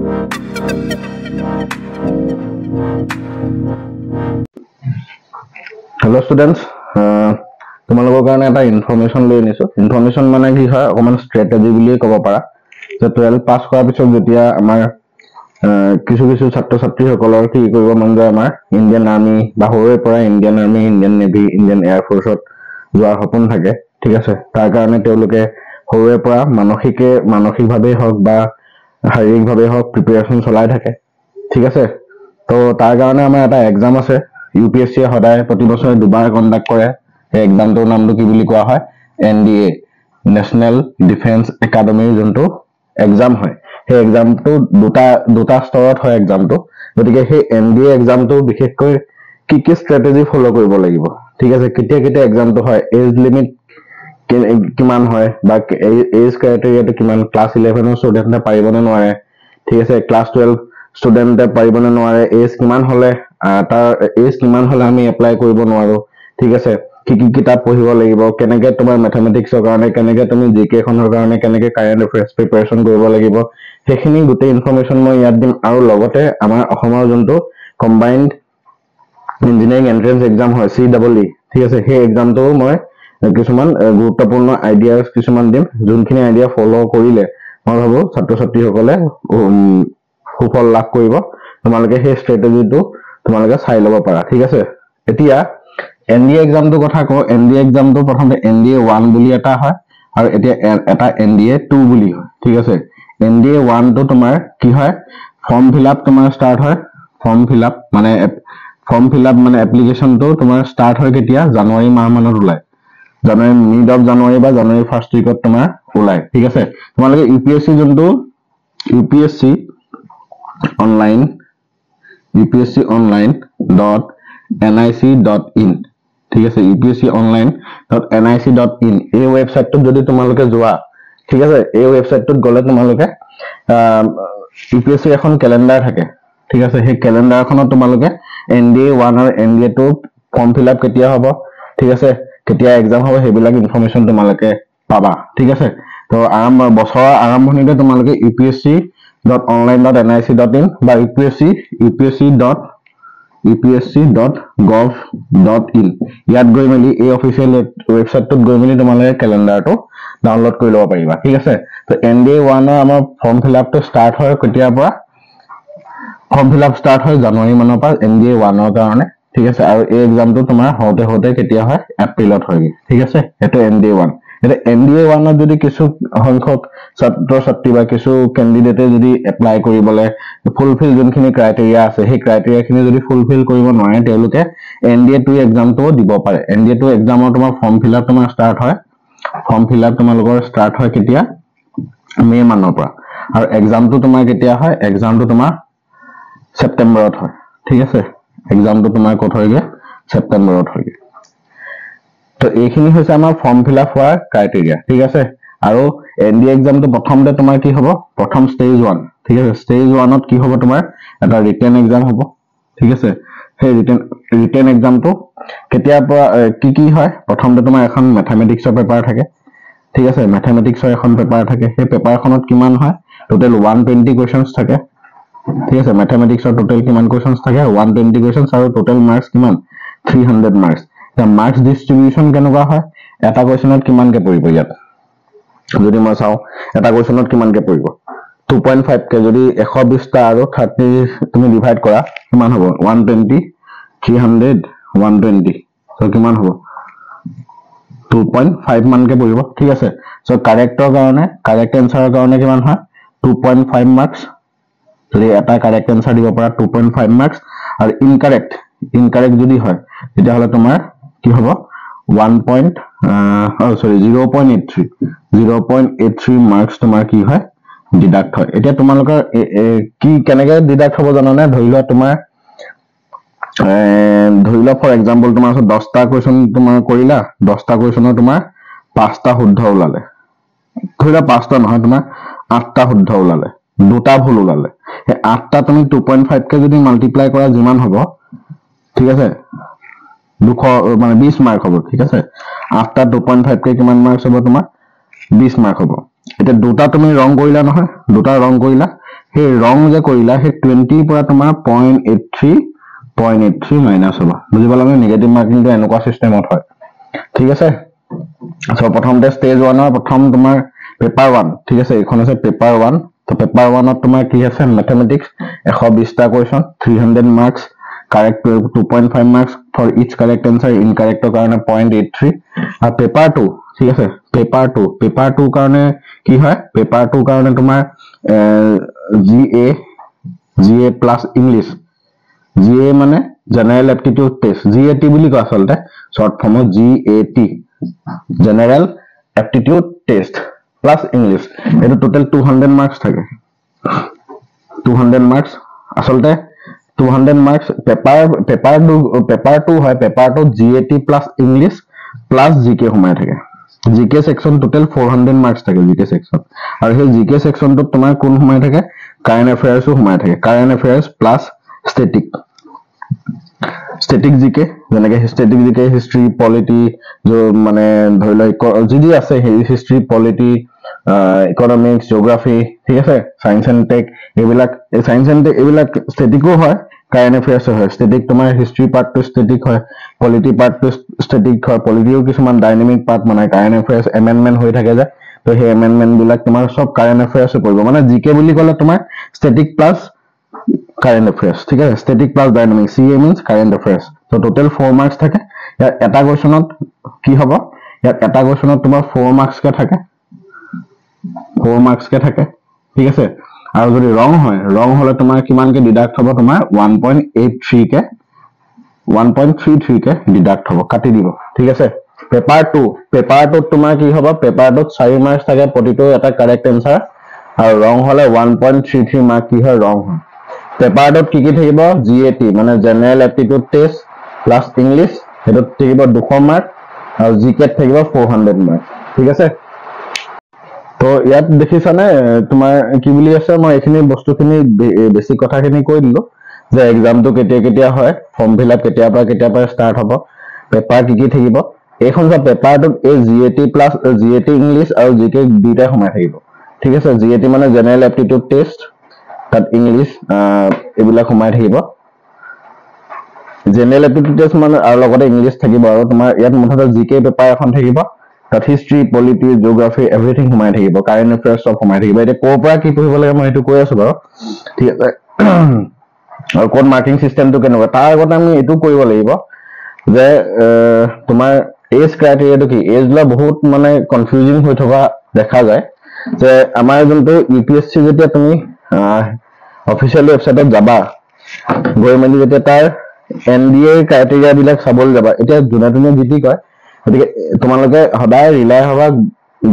Hello students, তোমালোকৰ কাৰণে এটা ইনফৰমেশন লৈ আনিছো। ইনফৰমেশন মানে কি হয়, অকমান স্ট্ৰেটেজি বুলি ক'ব পাৰা। যে 12 পাস কৰাৰ পিছত যেতিয়া আমাৰ কিছু ছাত্ৰ ছাত্ৰীসকলৰ কি কৰিব মন যায়, আমাৰ ইণ্ডিয়ান আৰ্মি বা সৰুৰে পৰা Indian army, Indian navy, Indian air ফ'ৰ্চত যোৱাৰ সপোন থাকে। ঠিক আছে, তাৰ কাৰণে তেওঁলোকে সৰুৰে পৰা মানসিকভাৱে হওক বা শাৰীৰিকভাৱে হওক প্ৰিপাৰেচন চলাই থাকে। ঠিক আছে, তো তাৰ কাৰণে আমাৰ এটা এক্সাম আছে। UPSC সদায় প্ৰতি বছৰে দুবাৰ কণ্ডাক্ট কৰে। এই এক্সামটোৰ নামটো কি বুলি কোৱা হয়, NDA, নেশ্যনেল ডিফেন্স একাডেমীৰ যোনটো এক্সাম হয়। সেই এক্সামটো দুটা স্তৰত হয় এক্সামটো। গতিকে সেই NDA এক্সামটো বিশেষকৈ কি ষ্ট্ৰেটেজি ফলো কৰিব লাগিব। ঠিক আছে, কেতিয়া এক্সামটো হয়, এজ লিমিট কিমান হয় বা এজ ক্ৰাইটেৰিয়াটো কিমান, ক্লাছ 11ৰ ষ্টুডেণ্টে পাৰিবনে নোৱাৰে। ঠিক আছে, ক্লাছ 12 ষ্টুডেণ্টে পাৰিবনে নোৱাৰে, এজ কিমান হলে আমি এপ্লাই কৰিব নোৱাৰো। ঠিক আছে, কি কিতাপ পঢ়িব লাগিব, কেনেকে তোমাৰ মেথমেটিক্সৰ কাৰণে, কেনেকে তুমি GK খনৰ কাৰণে, কেনেকে কাৰেণ্ট এফেয়াৰ্ছ প্ৰিপাৰেচন কৰিব লাগিব, সেইখিনি গোটেই ইনফৰমেশন মই ইয়াত দিম। আৰু লগতে আমাৰ অসমৰ যোনটো কম্বাইন্ড ইঞ্জিনিয়াৰিং এন্ট্ৰেন্স এক্সাম হয়, CEE, ঠিক আছে, সেই এক্সামটো মই কিছুমান গুৰুত্বপূৰ্ণ আইডিয়াছ কিছুমান দিম, যোনখিনি আইডিয়া ফলো কৰিলে মই ভাবো ছাত্ৰ ছাত্ৰীসকলে সুফল লাভ কৰিব। তোমালোকে সেই ষ্ট্ৰেটেজিটো তোমালোকে চাই ল'ব পাৰা। ঠিক আছে, এতিয়া NDA এক্সামটোৰ কথা কওঁ। NDA এক্সামটো প্ৰথমতে NDA 1 বুলি এটা হয়, আৰু এতিয়া এটা NDA 2 বুলি হয়। ঠিক আছে, NDA 1 টো তোমাৰ কি হয়, ফৰ্ম ফিল আপ তোমাৰ ষ্টাৰ্ট হয়। ফৰ্ম ফিল আপ মানে এপ্লিকেশ্যনটো তোমাৰ ষ্টাৰ্ট হয় কেতিয়া, জানুৱাৰী মাহ মানত ওলায়। মিড অফ জানুৱাৰী বা জানুৱাৰী ফাৰ্ষ্ট উইকত তোমাৰ ওলায়। ঠিক আছে, তোমালোকে UPSC যোনটো upsconline.nic.in, ঠিক আছে, upsconline.nic.in এই ৱেবছাইটটোত যদি তোমালোকে যোৱা, ঠিক আছে, এই ৱেবছাইটটোত গ'লে তোমালোকে UPSC এখন কেলেণ্ডাৰ থাকে। ঠিক আছে, সেই কেলেণ্ডাৰখনত তোমালোকে NDA 1 আৰু NDA 2 ফৰ্ম ফিল আপ কেতিয়া হ'ব, ঠিক আছে, কেতিয়া এক্সাম হ'ব, সেইবিলাক ইনফৰমেশন তোমালোকে পাবা। ঠিক আছে, তো বছৰৰ আৰম্ভণিতে তোমালোকে upsc.online.nic.in বা upsc.gov.in ইয়াত গৈ মেলি এই অফিচিয়েল ৱেবছাইটটোত গৈ মেলি তোমালোকে কেলেণ্ডাৰটো ডাউনলোড কৰি ল'ব পাৰিবা। ঠিক আছে, তো NDA 1 আমাৰ ফৰ্ম ফিল আপটো ষ্টাৰ্ট হয় কেতিয়াৰ পৰা, ফৰ্ম ফিল আপ ষ্টাৰ্ট হয় জানুৱাৰী মানৰ পৰা NDA 1ৰ কাৰণে। ঠিক আছে, আৰু এই এক্সামটো তোমাৰ হওঁতে কেতিয়া হয়, এপ্ৰিলত হয়গে। ঠিক আছে, সেইটো NDA 1। এতিয়া NDA 1ত যদি কিছু সংখ্যক ছাত্ৰ ছাত্ৰী বা কিছু কেণ্ডিডেটে যদি এপ্লাই কৰিবলৈ ফুলফিল যোনখিনি ক্ৰাইটেৰিয়া আছে, সেই ক্ৰাইটেৰিয়া খিনি যদি ফুলফিল কৰিব নোৱাৰে, তেওঁলোকে NDA 2 এক্সামটোও দিব পাৰে। NDA 2 এক্সামৰ তোমাৰ ফৰ্ম ফিল আপ তোমাৰ ষ্টাৰ্ট হয়। ফৰ্ম ফিল আপ তোমালোকৰ ষ্টাৰ্ট হয় কেতিয়া, মে' মানৰ পৰা। আৰু এক্সামটো তোমাৰ কেতিয়া হয়, এক্সামটো তোমাৰ ছেপ্টেম্বৰত হয়। ঠিক আছে, এক্সামটো তোমাৰ ক'ত হয়গে, ছেপ্টেম্বৰত হয়গে। তো এইখিনি হৈছে আমাৰ ফৰ্ম ফিল আপ হোৱাৰ ক্ৰাইটেৰিয়া। ঠিক আছে, আৰু NDA এক্সামটো প্ৰথমতে তোমাৰ কি হ'ব, প্ৰথম ষ্টেজ 1। ঠিক আছে, ষ্টেজ 1ত কি হ'ব, তোমাৰ এটা ৰিটেন এক্সাম হ'ব। ঠিক আছে, সেই ৰিটেন এক্সামটো কেতিয়াৰ পৰা কি হয়, প্ৰথমতে তোমাৰ এখন মেথমেটিক্সৰ পেপাৰ থাকে। ঠিক আছে, মেথমেটিক্সৰ এখন পেপাৰ থাকে। সেই পেপাৰখনত কিমান হয়, টোটেল 120 কুৱেশ্যনছ থাকে। ঠিক আছে, মেথমেটিক্সৰ টোটেল কিমান কুৱেশ্যনছ থাকে, 120 কুৱেশ্যনছ, আৰু টোটেল মাৰ্কছ কিমান, 300 মাৰ্কছ। মাৰ্কছ ডিষ্ট্ৰিবিউচন কেনেকুৱা হয়, এটা কুৱেশ্যনত কিমানকে পৰিব, ইয়াত যদি মই চাওঁ এটা কুৱেশ্যনত কিমানকে পৰিব, 2.5 কে যদি 120টা আৰু 30 তুমি ডিভাইড কৰা, কিমান হ'ব, 120, 300, 120, তো কিমান হ'ব, 2.5 মানকে পৰিব। ঠিক আছে, চ' কাৰেক্ট এনচাৰৰ কাৰণে কিমান হয়, 2.5 মাৰ্কছ। যদি এটা কাৰেক্ট এনচাৰ দিব পৰা 2.5 মাৰ্কছ, আৰু ইনকাৰেক্ট যদি হয়, তেতিয়াহ'লে তোমাৰ কি হ'ব, 0.83 মাৰ্কছ তোমাৰ কি হয়, ডিডাক্ট হয়। এতিয়া তোমালোকৰ কেনেকে ডিডাক্ট হ'ব জানানে, ধৰি লোৱা ফৰ এক্সাম্পল তোমাৰ 10টা কুৱেশ্যন তোমাৰ কৰিলা, 10টা কুৱেশ্যনৰ তোমাৰ 5টা শুদ্ধ ওলালে। ধৰি লোৱা 5টা নহয়, তোমাৰ 8টা শুদ্ধ ওলালে, 2টা ভুল ওলালে। সেই 8টা তুমি 2.5 কে যদি মাল্টিপ্লাই কৰা, যিমান হ'ব, ঠিক আছে, 20 মাৰ্ক হ'ব। ঠিক আছে, 8টা 2.5 কে কিমান মাৰ্কছ হ'ব, তোমাৰ 20 মাৰ্ক হ'ব। এতিয়া 2টা তুমি ৰং কৰিলা নহয়, 2টা ৰং কৰিলা, সেই ৰং যে কৰিলা সেই 20 পৰা তোমাৰ 0.83 মাইনাছ হ'ব বুজি পালা নে নেগেটিভ মাৰ্কিংটো এনেকুৱা সিস্টেমত হয় ঠিক আছে সো প্ৰথমতে স্টেজ 1 ৰ প্ৰথম তোমাৰ পেপাৰ 1 ঠিক আছে এখন আছে পেপাৰ 1 তো পেপাৰ 1 ত তোমাৰ কি আছে ম্যাথমেটিক্স 120 টা question 300 marks correct 2.5 marks for each correct answer incorrect কাৰণে 0.83 আৰু পেপাৰ 2 ঠিক আছে পেপাৰ 2 কাৰণে কি হয় পেপাৰ 2 কাৰণে তোমাৰ GA plus English GA মানে general aptitude test GAT বুলি কয় আসলতে short form GAT general aptitude test plus English এটো টোটাল 200 marks থাকে 200 marks আসলতে 200 marks paper 2 হয় paper 2 GAT plus English plus GK সোমাই থাকে GK section total 400 marks থাকে GK section আৰু সেই GK section তো তোমাৰ কোন সোমাই থাকে current affairs সোমাই থাকে current affairs plus static GK যেনেকে static GK history polity जो মানে ধৰি লয় যদি আছে history polity economics geography ঠিক আছে science and tech এইবিলাক science and tech এইবিলাক staticও হয় current affairs হয় static তোমাৰ history part to static হয় polity part to static হয় polityও কিছুমান dynamic part মানে current affairs amendment হৈ থাকে যে তো সেই amendment বিলাক তোমাৰ সব current affairs পৰিব মানে GK বুলি ক'লে তোমাৰ static plus current affairs ঠিক আছে static plus dynamic CA means current affairs so total 4 marks থাকে ইয়াত এটা কোৱেশ্চনত কি হ'ব ইয়াত এটা কোৱেশ্চনত তোমাৰ 4 marks কে থাকে 4 marks কে থাকে ঠিক আছে আৰু যদি ৰং হলে তোমাৰ কিমান কে ডিডাক্ট হ'ব তোমাৰ 1.83 কে 1.33 কে ডিডাক্ট হ'ব কাটি দিব ঠিক আছে পেপাৰ 2 তোমাৰ কি হ'ব পেপাৰ 2 4 মাৰ্কস থাকে প্ৰতিটো এটা কাৰেক্ট আনসাৰ আৰু ৰং হলে 1.33 মাৰ্ক কি হয় ৰং হয় পেপাৰ 2 কি থাকিব GAT মানে general aptitude test plus English হেটো থাকিব 200 মাৰ্ক আৰু GK থাকিব 400 মাৰ্ক ঠিক আছে তো ইয়াত দেখিছানে তোমাৰ কি বুলি আছে মই এখিনি বস্তুখিনি বেসিক কথাখিনি কৈ দিলো যে এক্সামটো কেতিয়া হয় ফৰ্ম ফিলআপ কেতিয়া পৰা স্টাৰ্ট হ'ব পেপাৰ কি থাকিব এইখন যে পেপাৰটোত এই GAT প্লাস GAT ইংলিশ আৰু GK দুইটা সোমাই থাকিব ঠিক আছে GAT মানে জেনাৰেল এপ্টিটিউড টেষ্ট তাত ইংলিশ এবিলাক সোমাই থাকিব জেনাৰেল এপ্টিটিউড টেষ্ট মানে আৰু লগতে ইংলিশ থাকিব আৰু তোমাৰ ইয়াত মুঠতে GK পেপাৰ এখন থাকিব তাত হিষ্ট্ৰি পলিটি জিওগ্ৰাফি এভৰিথিং সোমাই থাকিব কাৰেন্ট এফেয়াৰ্স সব সোমাই থাকিব এটা কোৰ পৰা কি পঢ়িব লাগে মই এটো কৈ আছো বাৰু ঠিক আছে আৰু কোড মাৰ্কিং সিস্টেমটো কেনেকুৱা তাৰ আগতে আমি এটো কৰিব লাগিব যে তোমাৰ এজ ক্ৰাইটেৰিয়াটো কি এজ লা বহুত মানে কনফিউজিং হৈ থকা দেখা যায় যে আমাৰ যোনটো UPSC যেতিয়া তুমি অফিচিয়েল ওয়েবসাইটত যাবা গৈ মেলি যেতিয়া তাৰ NDA ক্ৰাইটেৰিয়া বিলাক চাবলৈ যাবা এতিয়া দুনাতুনে জিটি কয় গতিকে তোমালোকে সদায় ৰিলাই হবা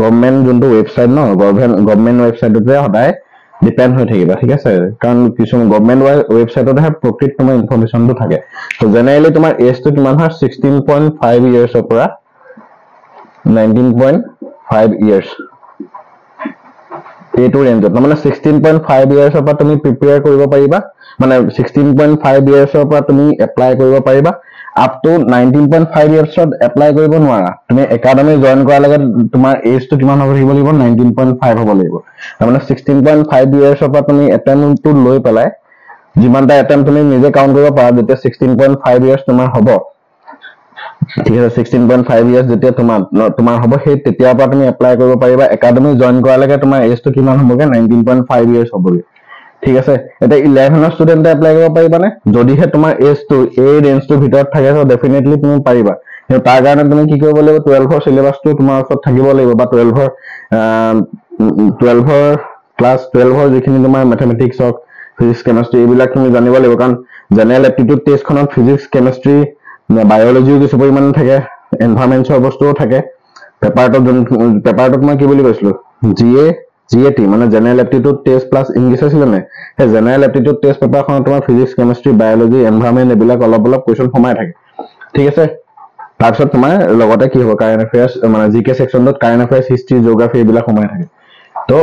গভৰ্নমেন্ট যোনটো ওয়েবসাইট ন গভৰ্নমেন্ট ওয়েবসাইটতে সদায় ডিপেন্ড হৈ থাকিবা ঠিক আছে কাৰণ কিছু গভৰ্নমেন্ট ওয়েবসাইটত হে প্ৰকৃত তোমাৰ ইনফৰমেশনটো থাকে তো জেনাৰেলি তোমাৰ এজটো কিমান হয় 16.5 ইয়াৰ্ছৰ পৰা 19.5 ইয়াৰ্ছ এইটো ৰেঞ্জত মানে 16.5 ইয়াৰ্ছৰ পৰা তুমি প্ৰিপেয়াৰ কৰিব পাৰিবা মানে 16.5 ইয়াৰ্ছৰ পৰা তুমি এপ্লাই কৰিব পাৰিবা আপ টু 19.5 ইয়াৰ্ছত এপ্লাই কৰিব নোৱাৰা তুমি একাডেমি জয়েন কৰাৰ লগত তোমাৰ এজটো কিমান হ'ব লাগিব 19.5 হ'ব লাগিব মানে 16.5 ইয়াৰ্ছৰ পৰা তুমি এটেম্পটো লৈ পেলাই যিমানটা এটেম্প তুমি নিজে কাউন্ট কৰিব পাৰা যেতিয়া 16.5 ইয়াৰ্ছ তোমাৰ হ'ব ঠিক আছে 16.5 ইয়াৰ্ছ যেতিয়া তোমাৰ হ'ব সেই তেতিয়াৰ পৰা তুমি এপ্লাই কৰিব পাৰিবা একাডেমি জয়েন কৰাৰ লাগে তোমাৰ এজটো কিমান হ'বগে 19.5 ইয়াৰ্ছ হ'বগে ঠিক আছে এটা 11 ষ্টুডেন্টে এপ্লাই কৰিব পাৰিবানে যদিহে তোমাৰ এজটো এই ৰেঞ্জটোৰ ভিতৰত থাকে তো ডেফিনেটলি তুমি পাৰিবা কিন্তু তাৰ কাৰণে তুমি কি কৰিব লাগিব 12 সিলেবাসটো তোমাৰ ওচৰত থাকিব লাগিব বা 12 ক্লাস 12 যিখিনি তোমাৰ ম্যাথমেটিক্স হক ফিজিক্স কেমিষ্ট্ৰি এইবিলাক তুমি জানিব লাগিব কাৰণ জেনাৰেল এপ্টিটিউড টেষ্ট খনত ফিজিক্স কেমিষ্ট্ৰি বায়োলজিও কিছু পৰিমাণ থাকে এনভায়ৰনমেন্টৰ বস্তুও থাকে পেপাৰটো মই কি বুলি কৈছিলো GAT মানে general aptitude test plus English আছিল নে সেই জেনাৰেল এপ্টিটিউড টেষ্ট পেপাৰখনত তোমাৰ ফিজিক্স কেমিষ্ট্ৰি বায়োলজি এনভায়ৰনমেন্ট এইবিলাক অলপ কোৱেশ্চন সোমাই থাকে ঠিক আছে তাৰপিছত তোমাৰ লগতে কি হ'ব কাৰেন্ট এফেয়াৰ্স মানে GK সেকশনত কাৰেন্ট এফেয়াৰ্স হিষ্ট্ৰি জিওগ্ৰাফি এইবিলাক সোমাই থাকে তো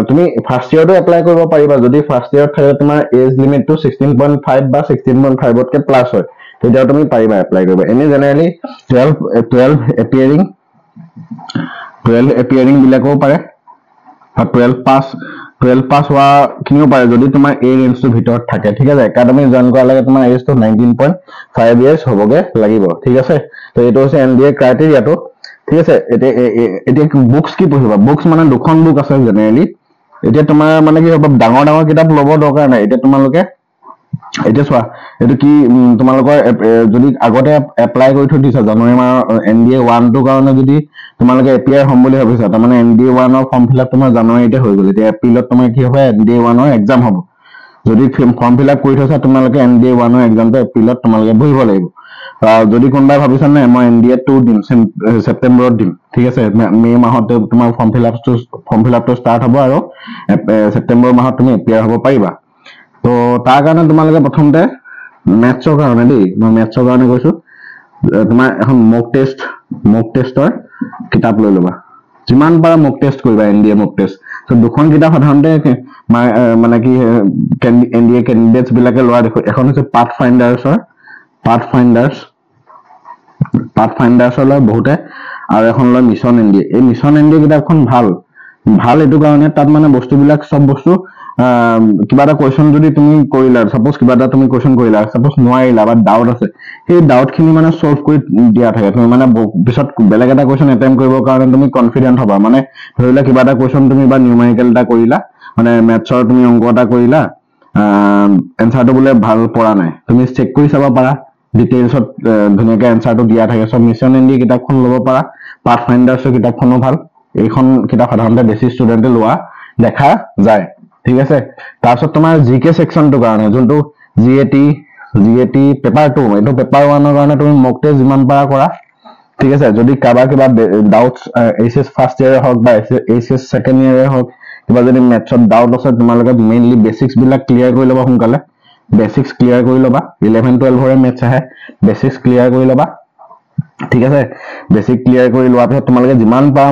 তুমি ফাৰ্স্ট ইয়াৰটো এপ্লাই কৰিব পাৰিবা যদি ফাৰ্স্ট ইয়াৰত থাকে তোমাৰ এজ লিমিটটো 16.5 বা 16.5 তকে প্লাস হয় তেতিয়া তুমি পাৰিবা এপ্লাই কৰিব এনে জেনাৰেলি 12 এপিয়াৰিং বিলাকও পাৰে 12 পাস 12 পাস হোৱা কিনিও পাৰে যদি তোমাৰ এই ৰেঞ্জটোৰ ভিতৰত থাকে ঠিক আছে একাডেমি জয়েন কৰা লাগে তোমাৰ এজটো 19.5 ইয়াৰ্ছ হ'বগে লাগিব ঠিক আছে তো এইটো হৈছে এনডিএ ক্ৰাইটেৰিয়াটো ঠিক আছে এতিয়া বুকস কি পঢ়িবা বুকস মানে দুখন বুক আছে জেনেৰেলি এতিয়া তোমাৰ মানে কি হ'ব ডাঙৰ ডাঙৰ কিতাপ ল'ব দৰকাৰ নাই এতিয়া তোমালোকে এতিয়া চোৱা এটো কি তোমালোকৰ যদি আগতে এপ্লাই কৰি থৈ দিছা জানুৱাৰী মাহৰ এনডিএ 1 টোৰ কাৰণে যদি তোমালোকে এপিআই হ'ম বুলি ভাবিছা তাৰ মানে এনডিএ 1 ৰ ফৰ্ম ফিলআপ তোমাৰ জানুৱাৰীতে হৈ গ'ল এতিয়া এপ্ৰিলত তোমাৰ কি হ'ব এনডিএ 1 ৰ এক্সাম হ'ব যদি ফৰ্ম ফিলআপ কৰি থৈছা তোমালোকে এনডিএ 1 ৰ এক্সামটো এপ্ৰিলত তোমালোকে বহিব লাগিব যদি কোনবাই ভাবিছা না মই এনডিএ 2 দিম সেপ্টেম্বৰত দিম ঠিক আছে মে মাহতে তোমাৰ ফৰ্ম ফিলআপটো ষ্টাৰ্ট হ'ব আৰু সেপ্টেম্বৰ মাহত তুমি এপিআই হ'ব পাৰিবা তো তাৰ কাৰণে তোমালোকে প্ৰথমতে মেথছৰ কাৰণে দেই মই মেথছৰ কাৰণে কৈছো তোমাৰ এখন মক টেষ্টৰ কিতাপ লৈ ল'বা যিমান পাৰা মক টেষ্ট কৰিবা এনডিএ মক টেষ্ট তো দুখন কিতাপ সাধাৰণতে মানে কি এনডিএ কেণ্ডিডেটছ বিলাকে লোৱা দেখো এখন হৈছে পাথ ফাইণ্ডাৰ্ছৰ লয় বহুতে আৰু এখন লয় মিছন এনডিএ এই মিছন এনডিএ কিতাপখন ভাল এইটো কাৰণে তাত মানে বস্তুবিলাক সব বস্তু কিবা এটা কোৱেশ্চন যদি তুমি কৰিলা সাপোজ কিবা এটা তুমি কোৱেশ্চন কৰিলা সাপোজ নোৱাৰিলা বা ডাউট আছে সেই ডাউট খিনি মানে সলভ কৰি দিয়া থাকে তুমি মানে পিছত বেলেগ এটা কোৱেশ্চন এটেম্প কৰিবৰ কাৰণে তুমি কনফিডেন্ট হ'বা মানে ধৰিলা কিবা এটা কোৱেশ্চন তুমি বা নিউমেৰিকেল এটা কৰিলা মানে মেথছৰ তুমি অংক এটা কৰিলা এনসাৰটো বোলে ভাল পৰা নাই তুমি চেক কৰি চাব পাৰা ডিটেইলছত ধুনীয়াকৈ এনসাৰটো দিয়া থাকে সব মিছন এনডি কিতাপখন ল'ব পাৰা পাথ ফাইণ্ডাৰ্ছৰ কিতাপখনো ভাল এইখন কিতাপ সাধাৰণতে বেছি ষ্টুডেণ্টে লোৱা দেখা যায় ঠিক আছে তাৰপিছত তোমাৰ জিকে সেকশনটোৰ কাৰণে যোনটো জিএটি পেপাৰ 2 এইটো পেপাৰ 1 ৰ কাৰণে তুমি মক টেষ্ট যিমান পাৰা কৰা ঠিক আছে যদি কাবা কিবা ডাউটছ এইচএস ফাৰ্স্ট ইয়াৰ হওক বা এইচএস সেকেন্ড ইয়াৰ হওক কিবা যদি মেথছত ডাউট আছে তোমালোকে মেইনলি বেসিক্স বিলাক ক্লিয়াৰ কৰি ল'বা সোনকালে বেসিক্স ক্লিয়াৰ কৰি ল'বা 11 12 ৰে মেথছ আহে বেসিক্স ক্লিয়াৰ কৰি ল'বা ঠিক আছে বেসিক ক্লিয়াৰ কৰি লোৱাৰ পিছত তোমালোকে যিমান পাৰা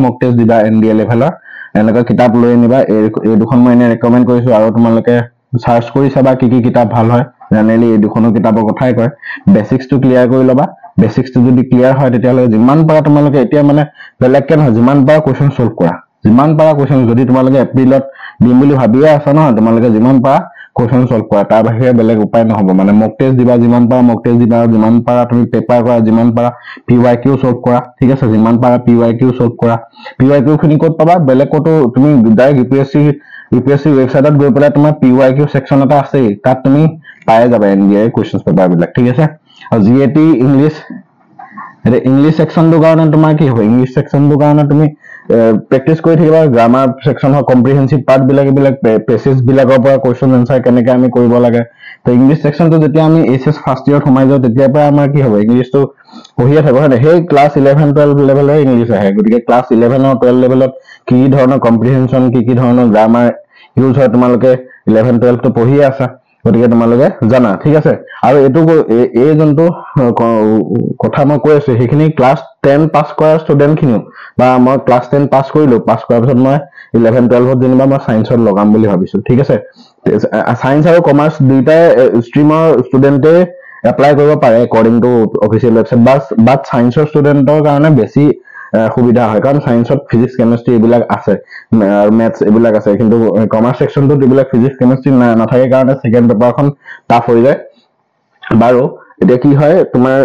মক টেষ্ট দিবা এনডিএ লেভেলৰ এনেকা কিতাপ লৈ নিবা এই দুখন মই এনে ৰেকমেন্ড কৰিছো আৰু তোমালোকে সাৰ্চ কৰি চাবা কি কিতাপ ভাল হয় জেনেৰেলি এই দুখনৰ কিতাপৰ কথাই কয় বেসিক্সটো ক্লিয়াৰ কৰি ল'বা বেসিক্সটো যদি ক্লিয়াৰ হয় তেতিয়ালে যিমান পাৰা তোমালোকে এতিয়া মানে বেলেগকে নহয় যিমান পাৰা কোৱেশ্চন সলভ কৰা যিমান পাৰা কোৱেশ্চন যদি তোমালোকে এপ্ৰিলত দিম বুলি ভাবিয়ে আছা নহয় তোমালোকে যিমান পাৰা কোৱেশ্চন সলভ কৰা তাৰ বাহিৰে বেলেগ উপায় নহব মানে মক টেষ্ট দিবা যিমান পাৰা মক টেষ্ট দিবা যিমান পাৰা তুমি পেপাৰ কৰা যিমান পাৰা পিৱাইকিউ সলভ কৰা ঠিক আছে যিমান পাৰা পিৱাইকিউ সলভ কৰা পিৱাইকিউ খিনি ক'ত পাবা বেলেগ ক'তো তুমি ডাইৰেক্ট ইউপিএসসি ৱেবসাইটত গৈ পেলাই তোমাৰ পিৱাইকিউ সেকশন এটা আছে তাত তুমি পাই যাবা এনডিএ কোৱেশ্চনছ পেপাৰ বিলাক ঠিক আছে আৰু জিএটি ইংলিছ সেকশনটোৰ কাৰণে তোমাৰ কি হ'ব ইংলিছ সেকশনটোৰ কাৰণে তুমি প্ৰেক্টিস কৰি থাকিবা গ্ৰামাৰ সেকশন হয় কম্প্ৰিহেনসিভ পাৰ্ট বিলাক পেছেজ বিলাকৰ পৰা কোৱেশ্চন আনসাৰ কেনেকৈ আমি কৰিব লাগে তো ইংলিছ সেকশনটো যেতিয়া আমি এইচএস ফাৰ্স্ট ইয়াৰত সোমাই যাওঁ তেতিয়াৰ পৰা আমাৰ কি হ'ব ইংলিছটো পঢ়িয়ে থাকো হয় সেই ক্লাছ 11 12 লেভেলৰ ইংলিছ আহে গতিকে ক্লাছ 11 আৰু 12 লেভেলত কি ধৰণৰ কম্প্ৰিহেনচন কি ধৰণৰ গ্ৰামাৰ ইউজ হয় তোমালোকে 11 12 টো পঢ়িয়ে আছা গতিকে তোমালোকে জানা ঠিক আছে আৰু এটো এই জন্তু কথা মই কৈ আছো সেইখিনি ক্লাছ 10 পাস কৰা ষ্টুডেন্ট খিনিও বা মই ক্লাছ 10 পাস কৰিলো পাস কৰাৰ পিছত মই 11 12 ত যেনিবা মই সায়েন্সত লগাম বুলি ভাবিছো ঠিক আছে সায়েন্স আৰু কমাৰ্চ দুইটা ষ্ট্ৰীমৰ ষ্টুডেন্টে এপ্লাই কৰিব পাৰে একৰ্ডিং টু অফিচিয়েল ৱেবছাইট বাট সায়েন্সৰ ষ্টুডেন্টৰ কাৰণে বেছি সুবিধা হয় কাৰণ সায়েন্সত ফিজিক্স কেমিষ্ট্ৰি এইবিলাক আছে আৰু মেথছ এইবিলাক আছে কিন্তু কমাৰ্চ সেকশনটোত এইবিলাক ফিজিক্স কেমিষ্ট্ৰি নাথাকে কাৰণে সেকেন্ড পেপাৰখন টাফ হৈ যায় বাৰু এতিয়া কি হয় তোমাৰ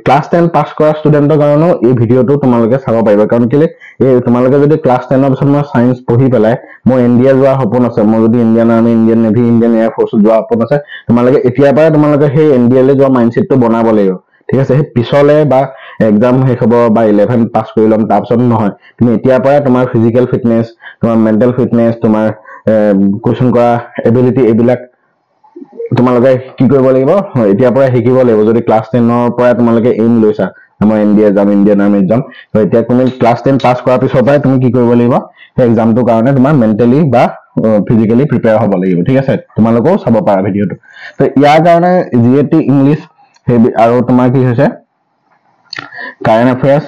ক্লাছ 10 পাস কৰা ষ্টুডেন্টৰ কাৰণে এই ভিডিওটো তোমালোকে চাব পাৰিবা কাৰণ কেলে এই তোমালোকে যদি ক্লাছ 10 ৰ পিছত মই সায়েন্স পঢ়ি পেলাই মই ইণ্ডিয়া যোৱা সপোন আছে মই যদি Indian army Indian navy Indian air ফ'ৰ্চত যোৱা সপোন আছে তোমালোকে এতিয়াৰ পৰাই তোমালোকে সেই এনডিএলৈ যোৱা মাইন্ডছেটটো বনাব লাগিব ঠিক আছে সেই পিছলে বা এক্সাম শেষ হ'ব বা 11 পাস কৰি লম তাৰ পিছত নহয় তুমি এতিয়াৰ পৰাই তোমাৰ ফিজিক্যাল ফিটনেস তোমাৰ মেন্টাল ফিটনেস তোমাৰ কোৱেশ্চন কৰা এবিলিটি এইবিলাক তোমালোকে কি কৰিব লাগিব এতিয়াৰ পৰা শিকিব লাগিব যদি ক্লাছ 10 ৰ পৰা তোমালোকে এইম লৈছা মই ইণ্ডিয়া যাম ইণ্ডিয়ান আৰ্মি যাম তো এতিয়া তুমি ক্লাছ 10 পাস কৰাৰ পিছৰ পৰা তুমি কি কৰিব লাগিব সেই এক্সামটোৰ কাৰণে তোমাৰ মেন্টালি বা ফিজিক্যালি প্ৰিপেয়াৰ হ'ব লাগিব ঠিক আছে তোমালোকেও চাব পাৰা ভিডিওটো তো ইয়াৰ কাৰণে জিএটি ইংলিছ আৰু তোমাৰ কি হৈছে কাৰেণ্ট এফেয়াৰ্স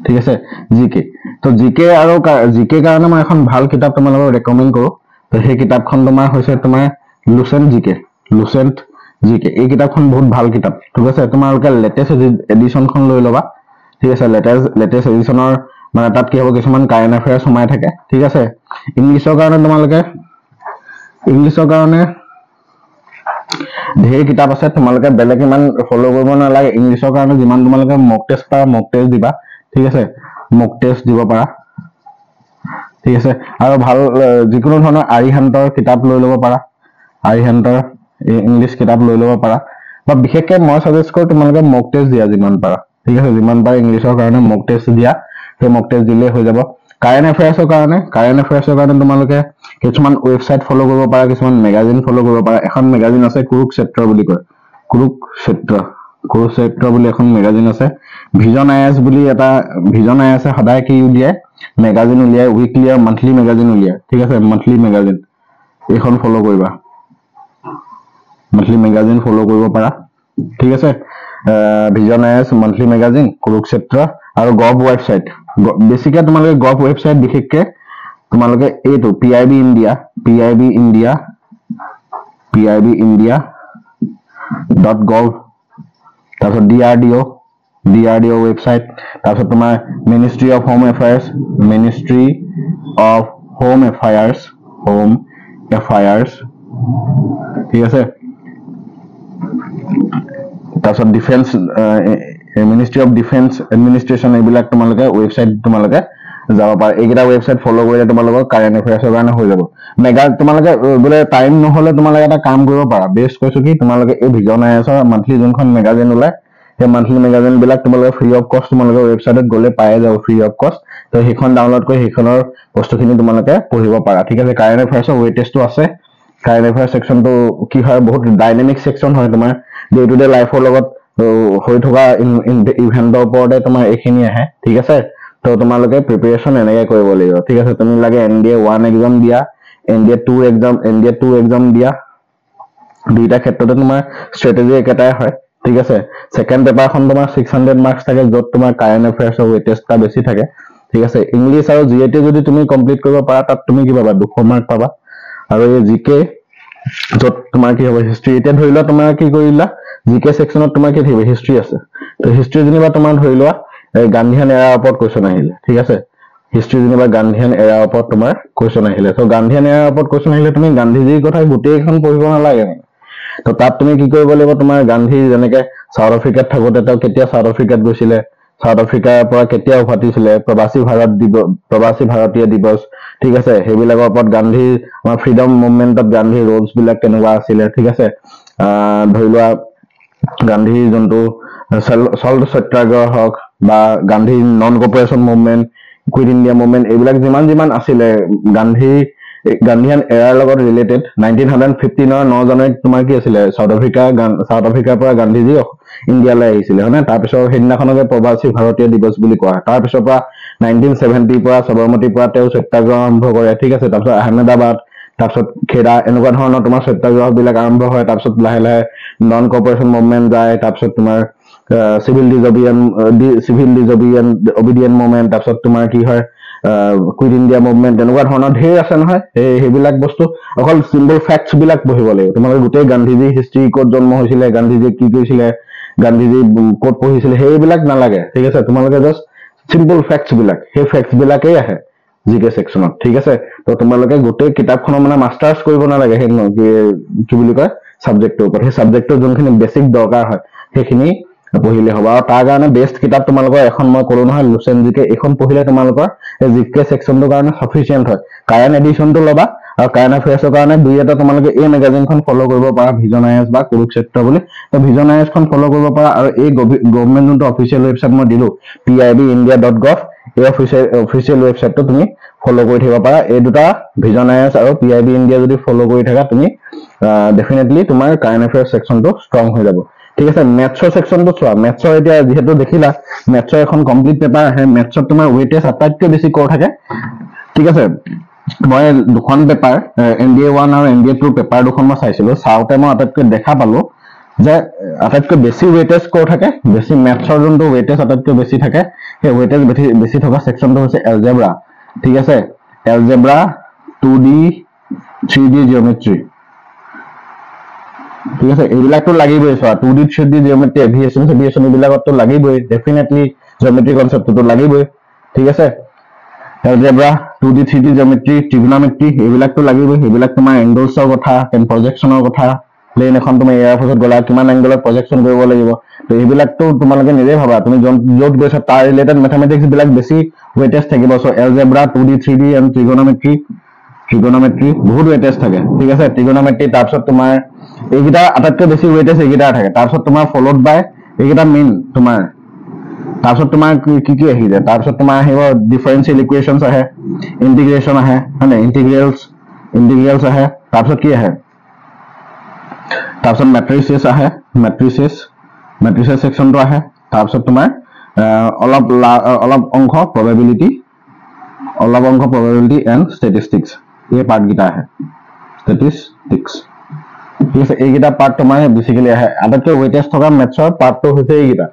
ঠিক আছে জিকে তো জিকে আৰু জিকে কাৰণে মই এখন ভাল কিতাপ তোমালোকক ৰেকমেন্ড কৰো তো সেই কিতাপখন তোমাৰ হৈছে তোমাৰ লুচেন্ট জিকে এই কিতাপখন বহুত ভাল কিতাপ ঠিক আছে তোমালোকে লেটেষ্ট এডিশনখন লৈ ল'বা ঠিক আছে লেটেষ্ট এডিশনৰ মানে তাত কি হ'ব কিছুমান কাৰেণ্ট এফেয়াৰ্স সোমাই থাকে ঠিক আছে ইংলিছৰ কাৰণে তোমালোকে ইংলিছৰ কাৰণে ঢেৰ কিতাপ আছে তোমালোকে বেলেগ ইমান ফলো কৰিব নালাগে ইংলিছৰ কাৰণে যিমান তোমালোকে মক টেষ্ট পাৰা মক টেষ্ট দিবা ঠিক আছে মক টেষ্ট দিব পাৰা ঠিক আছে আৰু ভাল যিকোনো ধৰণৰ আৰিহান্তৰ কিতাপ লৈ ল'ব পাৰা আৰিহান্তৰ ইংলিছ কিতাপ লৈ ল'ব পাৰা বা বিশেষকৈ মই সাজেষ্ট কৰোঁ তোমালোকে মক টেষ্ট দিয়া যিমান পাৰা ঠিক আছে যিমান পাৰা ইংলিছৰ কাৰণে মক টেষ্ট দিয়া সেই মক টেষ্ট দিলে হৈ যাব কাৰেণ্ট এফেয়াৰ্সৰ কাৰণে তোমালোকে কিছুমান ৱেবছাইট ফলো কৰিব পাৰা কিছুমান মেগাজিন ফলো কৰিব পাৰা এখন মেগাজিন আছে কুৰুক্ষেত্ৰ বুলি কয় কুৰুক্ষেত্ৰ বুলি এখন মেগাজিন আছে ভিজন আইএছ বুলি এটা ভিজন আইএছে সদায় কি উলিয়ায় মেগাজিন উলিয়ায় উইকলি আৰু মান্থলি মেগাজিন উলিয়ায় ঠিক আছে মান্থলি মেগাজিন এইখন ফলো কৰিবা মান্থলি মেগাজিন ফলো কৰিব পাৰা ঠিক আছে vision IS monthly magazine Kurukshetra আৰু গভ ৱেবছাইট বেছিকে তোমালোকে গভ ৱেবছাইট বিশেষকে তোমালোকে এইটো PIB India.gov তাৰপিছত DRDO ৱেবছাইট তাৰপিছত তোমাৰ মিনিষ্ট্ৰি অফ হোম এফেয়াৰ্স ঠিক আছে তাৰপিছত defence ministry of defence administration এইবিলাক তোমালোকে ৱেবছাইট তোমালোকে যাব পাৰা এইকেইটা ৱেবছাইট ফলো কৰিলে তোমালোকৰ কাৰেণ্ট এফেয়াৰ্সৰ কাৰণে হৈ যাব তোমালোকে বোলে টাইম নহলে তোমালোকে এটা কাম কৰিব পাৰা বেষ্ট কৈছো কি তোমালোকে এই ভিজন আইএছৰ মান্থলি যোনখন মেগাজিন ওলাই সেই মান্থলি মেগাজিন বিলাক তোমালোকে ফ্ৰী অফ কষ্ট তোমালোকে ৱেবছাইটত গ'লে পাই যাব ফ্ৰী অফ কষ্ট তো সেইখন ডাউনলোড কৰি সেইখনৰ বস্তুখিনি তোমালোকে পঢ়িব পাৰা ঠিক আছে কাৰেণ্ট এফেয়াৰ্সৰ ৱেট টেষ্টটো আছে কাৰেণ্ট এফেয়াৰ্স সেকশনটো কি হয় বহুত ডাইনামিক সেকশন হয় তোমাৰ ডে টু ডে লাইফৰ লগত হৈ থকা ইভেন্টৰ ওপৰতে তোমাৰ এইখিনি আহে ঠিক আছে তো তোমালোকে প্ৰিপাৰেচন এনেকৈ কৰিব লাগিব ঠিক আছে তুমি লাগে NDA 1 এক্সাম দিয়া NDA 2 এক্সাম দিয়া দুইটা ক্ষেত্ৰতে তোমাৰ ষ্ট্ৰেটেজি একেটাই হয় ঠিক আছে সেকেন্ড পেপাৰখন তোমাৰ 600 মাৰ্কস থাকে যত তোমাৰ কাৰেণ্ট এফেয়াৰ্সৰ ৱেট টেষ্টটা বেছি থাকে ঠিক আছে ইংলিছ আৰু জিএটি যদি তুমি কমপ্লিট কৰিব পাৰা তাত তুমি কি পাবা 200 মাৰ্ক পাবা আৰু এই জিকে যত তোমাৰ কি হ'ব হিষ্ট্ৰী এতিয়া ধৰি লোৱা তোমাৰ কি কৰিলা জিকে সেকশনত তোমাৰ কি থাকিব হিষ্ট্ৰী আছে তো হিষ্ট্ৰী যেনিবা তোমাৰ ধৰি লোৱা গান্ধীয়ান এৰাৰ ওপৰত কোৱেশ্চন আহিলে ঠিক আছে হিষ্ট্ৰী যেনিবা গান্ধীয়ান এৰাৰ ওপৰত তোমাৰ কোৱেশ্চন আহিলে তো গান্ধীয়ান এৰাৰ ওপৰত কোৱেশ্চন আহিলে তুমি গান্ধীজীৰ কথা গোটেইখন পঢ়িব নালাগে তো তাত তুমি কি কৰিব লাগিব তোমাৰ গান্ধী যেনেকে সাউথ আফ্ৰিকাত থাকোতে তেওঁ কেতিয়া সাউথ আফ্ৰিকাত গৈছিলে সাউথ আফ্ৰিকাৰ পৰা কেতিয়া উভতিছিলে প্ৰবাসী ভাৰতীয় দিৱস ঠিক আছে সেইবিলাকৰ ওপৰত গান্ধী আমাৰ ফ্ৰীডম মুভমেন্টত গান্ধী ৰোলছ বিলাক কেনেকুৱা আছিলে ঠিক আছে ধৰি লোৱা গান্ধী যোনটো সল্ট সত্যাগ্ৰহ হওক বা Gandhi non cooperation movement quit India movement এইবিলাক যিমান আছিলে গান্ধীয়ান এৰাৰ লগত ৰিলেটেড 1915 9 জানুৱাৰীত তোমাৰ কি আছিলে সাউথ আফ্ৰিকাৰ পৰা গান্ধীজী ইণ্ডিয়ালৈ আহিছিলে হয়নে তাৰপিছত সেইদিনাখনকে প্ৰবাসী ভাৰতীয় দিৱস বুলি কোৱা হয় তাৰপিছৰ পৰা 1970 পৰা সবৰমতীৰ পৰা তেওঁ সত্যাগ্ৰহ আৰম্ভ কৰে ঠিক আছে তাৰপিছত আহমেদাবাদ তাৰপিছত খেৰা এনেকুৱা ধৰণৰ তোমাৰ সত্যাগ্ৰহ বিলাক আৰম্ভ হয় তাৰপিছত লাহে লাহে নন কপাৰেশন মুভমেন্ট যায় তাৰপিছত তোমাৰ সিভিল ডিজঅবিডিয়েন্ট মুভমেন্ট তাৰপিছত তোমাৰ কি হয় কুইট ইণ্ডিয়া মুভমেন্ট এনেকুৱা ধৰণৰ ঢেৰ আছে নহয় সেইবিলাক বস্তু অকল সিম্পল ফেক্টছ বিলাক পঢ়িব লাগিব তোমালোকে গোটেই গান্ধীজী হিষ্ট্ৰী ক'ত জন্ম হৈছিলে গান্ধীজী কি কৰিছিলে গান্ধীজী ক'ত পঢ়িছিলে সেইবিলাক নালাগে ঠিক আছে তোমালোকে জাস্ট সিম্পল ফেক্টছ বিলাক সেই ফেক্টছ বিলাকেই আহে জিকে সেকশনত ঠিক আছে তো তোমালোকে গোটেই কিতাপখনৰ মানে মাষ্টাৰ্ছ কৰিব নালাগে সেই কি বুলি কয় সাবজেক্টৰ ওপৰত সেই সাবজেক্টৰ যোনখিনি বেছিক দৰকাৰ হয় সেইখিনি পঢ়িলে হ'ব আৰু তাৰ কাৰণে বেষ্ট কিতাপ তোমালোকৰ এখন মই ক'লো নহয় লুচেন জিকে এখন পঢ়িলে তোমালোকৰ এই জিকে সেকশনটোৰ কাৰণে সাফিচিয়েন্ট হয় কাৰেণ্ট এডিশনটো ল'বা আৰু কাৰেণ্ট এফেয়াৰ্সৰ কাৰণে দুই এটা তোমালোকে এই মেগাজিনখন ফলো কৰিব পাৰা ভিজন আইএছ বা কুৰুক্ষেত্ৰ বুলি তো ভিজন আইএছখন ফলো কৰিব পাৰা আৰু এই গভৰ্ণমেণ্ট যোনটো অফিচিয়েল ৱেবছাইট মই দিলো PIBindia.gov এই অফিচিয়েল ৱেবছাইটটো তুমি ফলো কৰি থাকিব পাৰা এই দুটা ভিজন আইএছ আৰু PIB ইণ্ডিয়া যদি ফলো কৰি থাকা তুমি ডেফিনেটলি তোমাৰ কাৰেণ্ট এফেয়াৰ্স সেকশনটো ষ্ট্ৰং হৈ যাব ঠিক আছে মেথছৰ সেকশনটো চোৱা মেথছৰ এতিয়া যেহেতু দেখিলা মেথছৰ এখন কমপ্লিট পেপাৰ আহে মেথছত তোমাৰ ৱেটেজ আটাইতকৈ বেছি কৰ থাকে ঠিক আছে মই দুখন পেপাৰ NDA 1 আৰু NDA 2 পেপাৰ দুখন মই চাইছিলো চাওঁতে মই আটাইতকৈ দেখা পালো যে আটাইতকৈ বেছি ৱেটেজ কৰ থাকে বেছি মেথছৰ যোনটো ৱেটেজ আটাইতকৈ বেছি থাকে সেই ৱেটেজ বেছি থকা সেকশনটো হৈছে এলজেব্ৰা ঠিক আছে এলজেব্ৰা 2D 3D জিওমেট্ৰি ঠিক আছে এইবিলাকতো লাগিবই চোৱা 2D 3D জিওমেট্ৰি এভিয়েশন এইবিলাকতো লাগিবই ডেফিনেটলি জিওমেট্ৰি কনসেপ্টটো লাগিবই ঠিক আছে এলজেব্ৰা 2D 3D জিঅমেট্ৰি ট্ৰিগোনোমেট্ৰি এইবিলাকতো লাগিবই এইবিলাক তোমাৰ এংগলছৰ কথা প্ৰজেকশ্যনৰ কথা প্লেন এখন তুমি এয়াৰ ফৰ্চত গলা কিমান এংগলত প্ৰজেকশ্যন কৰিব লাগিব তো এইবিলাকতো তোমালোকে নিজে ভাবা তুমি য'ত গৈছা তাৰ ৰিলেটেড মেথমেটিক্স বিলাক বেছি ওয়েটেজ থাকিব so algebra 2D 3D and ট্ৰিগোনোমেট্ৰি বহুত ওয়েটেজ থাকে ঠিক আছে ট্ৰিগোনোমেট্ৰি তাৰপিছত তোমাৰ এইকেইটা আটাইতকৈ বেছি ওয়েটেজ এইকেইটা থাকে তাৰপিছত তোমাৰ ফলোড বাই এইকেইটা মেইন তোমাৰ তাৰপিছত তোমাৰ কি আহি যায় তাৰপিছত তোমাৰ আহিব ডিফাৰেন্সিয়েল ইকুৱেশ্যনছ আহে ইন্টিগ্ৰেশ্যন আহে মানে ইন্টিগ্ৰেলছ আহে তাৰপিছত কি আহে তাৰপিছত মেট্ৰিচেছ আহে মেট্ৰিচেছ সেকশনটো আহে তাৰপিছত তোমাৰ অলপ অংশ প্ৰবাবিলিটি এণ্ড ষ্টেটিষ্টিক্স এই পাৰ্টকেইটা আহে ষ্টেটিষ্টিক্স ঠিক আছে এইকেইটা পাৰ্ট তোমাৰ বেছিকেলি আহে আটাইতকৈ ওয়েটেজ থকা মেথছৰ পাৰ্টটো হৈছে এইকেইটা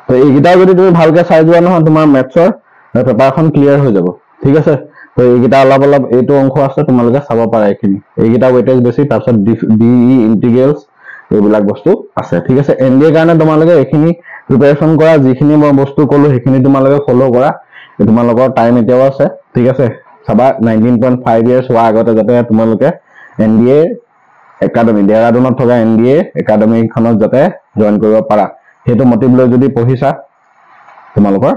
তো এইকেইটা যদি তুমি ভালকে চাই যোৱা নহয় তোমাৰ মেথছৰ পেপাৰখন ক্লিয়াৰ হৈ যাব ঠিক আছে তো এইকেইটা অলপ এইটো অংশ আছে তোমালোকে চাব পাৰা এইকেইটা ওয়েটেজ বেছি তাৰপিছত ডিই ইন্টিগ্ৰেলছ এইবিলাক বস্তু আছে ঠিক আছে এনডিএ কাৰণে তোমালোকে এইখিনি প্ৰিপাৰেচন কৰা যিখিনি মই বস্তু ক'লো সেইখিনি তোমালোকে ফলো কৰা তোমালোকৰ টাইম এতিয়াও আছে ঠিক আছে চাবা 19.5 ইয়াৰ্ছ হোৱা আগতে যাতে তোমালোকে এনডিএ একাডেমি দেহৰাদুনত থকা এনডিএ একাডেমিখনত যাতে জইন কৰিব পাৰা সেইটো মটিভ লৈ যদি পঢ়িছা তোমালোকৰ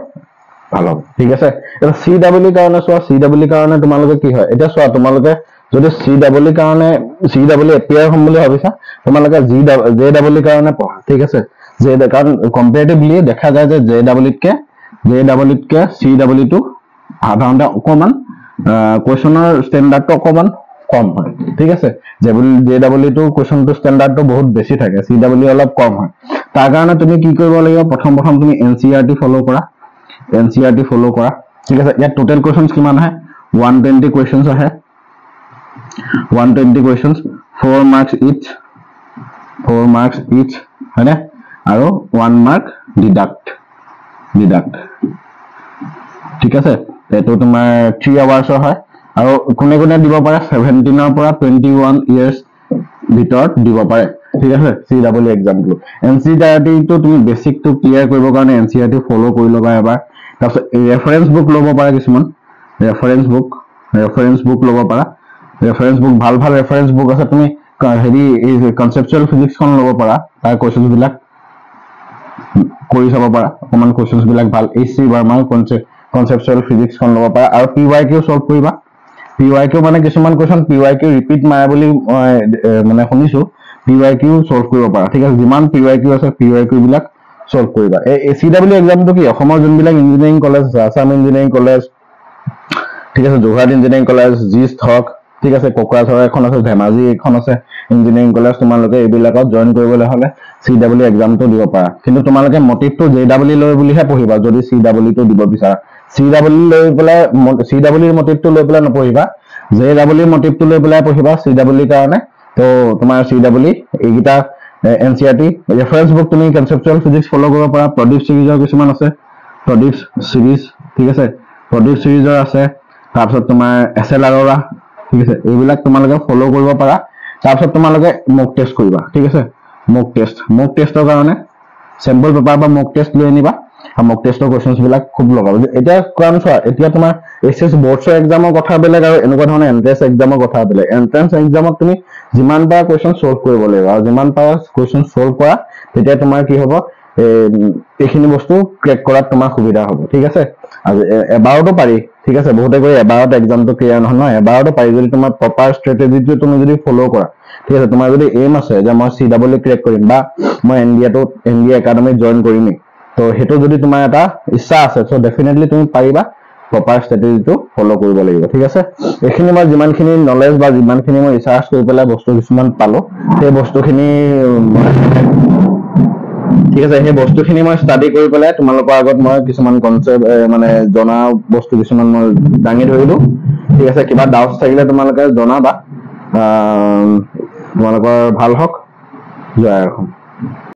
ভাল হ'ব ঠিক আছে এটা CW কাৰণে চোৱা CW কাৰণে তোমালোকে কি হয় এতিয়া চোৱা তোমালোকে যদি CW কাৰণে CW এপিয়াৰ হ'ম বুলি ভাবিছা তোমালোকে JW কাৰণে পঢ়া ঠিক আছে কাৰণ কম্পেয়াৰিটিভলি দেখা যায় যে JWতকে CW টো সাধাৰণতে অকমান কোৱেশ্যনৰ ষ্টেণ্ডাৰ্ডটো অকমান কম হয় ঠিক আছে JW টো কোৱেশ্যনটো ষ্টেণ্ডাৰ্ডটো বহুত বেছি থাকে CW অলপ কম হয় তাৰ কাৰণে তুমি কি কৰিব লাগিব প্ৰথম তুমি NCERT ফলো কৰা ঠিক আছে ইয়াত টোটাল কোৱেশ্যনছ কিমান আহে 120 কোৱেশ্যনছ আহে 120 কোৱেশ্যনছ 4 মাৰ্কছ ইচ হয়নে আৰু 1 মাৰ্ক ডিডাক্ট ঠিক আছে এটো তোমাৰ 3 আৱাৰ্ছৰ হয় আৰু কোনে দিব পাৰে 17 ৰ পৰা 21 ইয়াৰ্ছ ভিতৰত দিব পাৰে ঠিক আছে CW এক্সামটো NCERT টো তুমি বেসিক টো ক্লিয়াৰ কৰিবৰ কাৰণে NCERT ফলো কৰি লবা এবাৰ তাৰপিছত ৰেফাৰেন্স বুক ল'ব পাৰা কিছুমান ৰেফাৰেন্স বুক ল'ব পাৰা ৰেফাৰেন্স বুক ভাল ৰেফাৰেন্স বুক আছে তুমি হেৰি এই কনসেপচুৱেল ফিজিক্স খন ল'ব পাৰা তাৰ কোৱেশ্যনছ বিলাক কৰি চাব পাৰা অকমান কোৱেশ্যনছ বিলাক ভাল HC বাৰ্মাৰ কনসেপচুৱেল ফিজিক্স খন ল'ব পাৰা আৰু PYQ সলভ কৰিবা PYQ মানে কিছুমান কোৱেশ্যন PYQ ৰিপিট মাৰে বুলি মানে শুনিছো PYQ সলভ কৰিব পাৰা ঠিক আছে যিমান PYQ আছে PYQ বিলাক সলভ কৰিবা এই CW এক্সামটো কি অসমৰ যোনবিলাক ইঞ্জিনিয়াৰিং কলেজ আছে আসাম ইঞ্জিনিয়াৰিং কলেজ ঠিক আছে যোৰহাট ইঞ্জিনিয়াৰিং কলেজ জিষ্ট হক ঠিক আছে কোকৰাঝাৰ এখন আছে ধেমাজি এখন আছে ইঞ্জিনিয়াৰিং কলেজ তোমালোকে এইবিলাকত জয়েন কৰিবলৈ হলে CW এক্সামটো দিব পাৰা কিন্তু তোমালোকে মটিভটো JW লৈ বুলিহে পঢ়িবা যদি CW টো দিব বিচাৰা CW লৈ পেলাই CW ৰ মটিভটো লৈ পেলাই নপঢ়িবা JW মটিভটো লৈ পেলাই পঢ়িবা CW কাৰণে তো তোমাৰ CW এইগিটা NCERT ৰেফাৰেন্স বুক তুমি কনসেপচুৱেল ফিজিক্স ফলো কৰিব পাৰা প্ৰদীপ সিৰিজৰ কিছুমান আছে প্ৰদীপ সিৰিজ ঠিক আছে প্ৰদীপ সিৰিজৰ আছে তাৰপিছত তোমাৰ SL আৰোৰা ঠিক আছে এইবিলাক তোমালোকে ফলো কৰিব পাৰা তাৰপিছত তোমালোকে মক টেষ্ট কৰিবা ঠিক আছে মক টেষ্টৰ কাৰণে স্যাম্পল পেপাৰ বা মক টেষ্ট লৈ আনিবা আৰু মক টেষ্টৰ কোৱেশ্যনছ বিলাক খুব লগাব এতিয়া কাৰণ চোৱা এতিয়া তোমাৰ SS বৰ্ডছৰ এক্সামৰ কথা বেলেগ আৰু এনেকুৱা ধৰণৰ এন্ট্ৰেন্স এক্সামৰ কথা বেলেগ এন্ট্ৰেন্স এক্সামত তুমি যিমান পাৰা কোৱেশ্যন সলভ কৰিব লাগিব আৰু যিমান পাৰা কোৱেশ্যন সলভ কৰা তেতিয়া তোমাৰ কি হ'ব এইখিনি বস্তু ক্ৰেক কৰাত তোমাৰ সুবিধা হ'ব ঠিক আছে আৰু এবাৰতো পাৰি ঠিক আছে বহুতে কয় এবাৰত এক্সামটো ক্লিয়াৰ নহয় এবাৰতো পাৰি যদি তোমাৰ প্ৰপাৰ ষ্ট্ৰেটেজিটো তুমি যদি ফলো কৰা ঠিক আছে তোমাৰ যদি এম আছে যে মই CW ক্ৰেক কৰিম বা মই NDA একাডেমিত জয়েন কৰিমই তো হেতু যদি তোমাৰ এটা ইচ্ছা আছে সো ডেফিনেটলি তুমি পাৰিবা প্ৰপাৰ ষ্ট্ৰেটেজিটো ফলো কৰিব লাগিব ঠিক আছে এখিনি মই যিমানখিনি নলেজ বা যিমানখিনি মই ৰিসাৰ্চ কৰি পেলাই বস্তু কিছুমান পালো সেই বস্তুখিনি ঠিক আছে সেই বস্তুখিনি মই ষ্টাডি কৰি পেলাই তোমালোকৰ আগত মই কিছুমান কনসেপ্ট মানে জনা বস্তু কিছুমান মই দাঙি ধৰিলো ঠিক আছে কিবা ডাউটছ থাকিলে তোমালোকে জনাবা তোমালোকৰ ভাল হওক জয় অসম